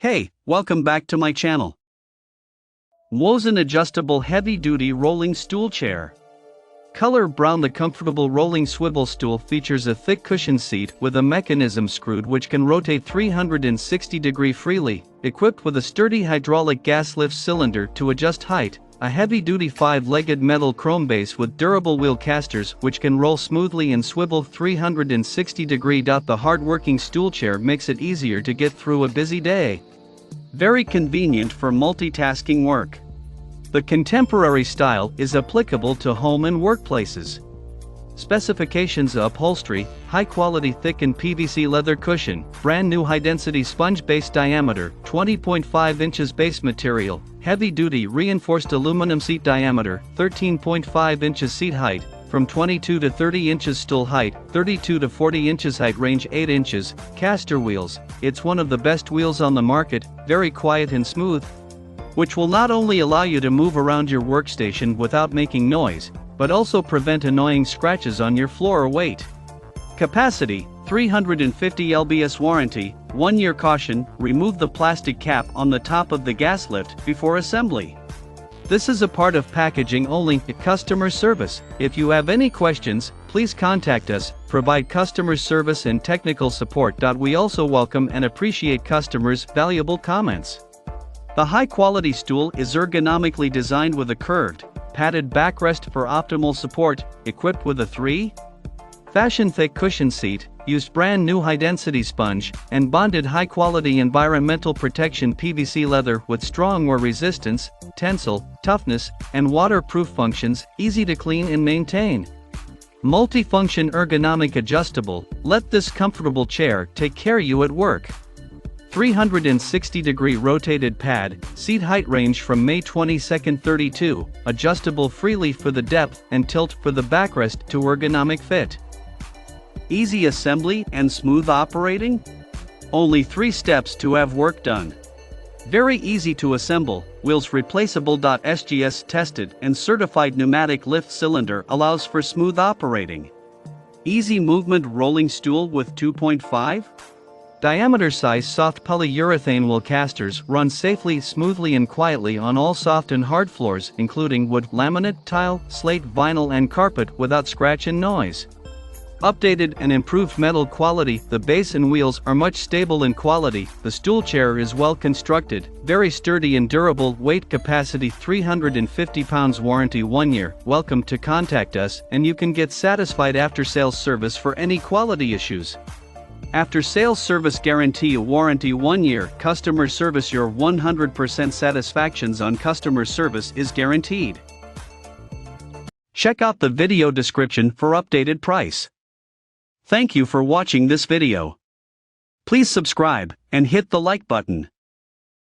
Hey, welcome back to my channel. MWOSEN Adjustable Heavy-Duty Rolling Stool Chair. Color brown. The comfortable rolling swivel stool features a thick cushion seat with a mechanism screwed which can rotate 360 degrees freely, equipped with a sturdy hydraulic gas lift cylinder to adjust height, a heavy-duty 5-legged metal chrome base with durable wheel casters which can roll smoothly and swivel 360 degrees. The hard-working stool chair makes it easier to get through a busy day. Very convenient for multitasking work. The contemporary style is applicable to home and workplaces. Specifications: upholstery, high-quality thickened PVC leather cushion, brand new high-density sponge base, diameter 20.5 inches base material, heavy-duty reinforced aluminum seat, diameter 13.5 inches seat height, from 22 to 30 inches stool height, 32 to 40 inches height, range 8 inches, caster wheels. It's one of the best wheels on the market, very quiet and smooth, which will not only allow you to move around your workstation without making noise, but also prevent annoying scratches on your floor or weight. Capacity: 350 lbs. Warranty, 1-year caution. Remove the plastic cap on the top of the gas lift before assembly. This is a part of packaging only. Customer service: if you have any questions, please contact us, provide customer service and technical support. We also welcome and appreciate customers' valuable comments. The high-quality stool is ergonomically designed with a curved, padded backrest for optimal support, equipped with a 3-fashion thick cushion seat, used brand new high-density sponge, and bonded high-quality environmental protection PVC leather with strong wear resistance, tensile, toughness, and waterproof functions, easy to clean and maintain. Multifunction ergonomic adjustable. Let this comfortable chair take care of you at work. 360-degree rotated pad, seat height range from May 22, 32, adjustable freely for the depth and tilt for the backrest to ergonomic fit. Easy assembly and smooth operating? Only 3 steps to have work done. Very easy to assemble. Wheels replaceable. SGS tested and certified pneumatic lift cylinder allows for smooth operating. Easy movement rolling stool with 2.5 diameter size soft polyurethane wheel casters run safely, smoothly and quietly on all soft and hard floors including wood, laminate, tile, slate, vinyl and carpet without scratch and noise. Updated and improved metal quality. The base and wheels are much stable in quality. The stool chair is well constructed, very sturdy and durable. Weight capacity: 350 pounds. Warranty: 1 year. Welcome to contact us and you can get satisfied after sales service for any quality issues. After sales service guarantee: a warranty 1 year. Customer service: your 100% satisfactions on customer service is guaranteed. Check out the video description for updated price. Thank you for watching this video. Please subscribe and hit the like button.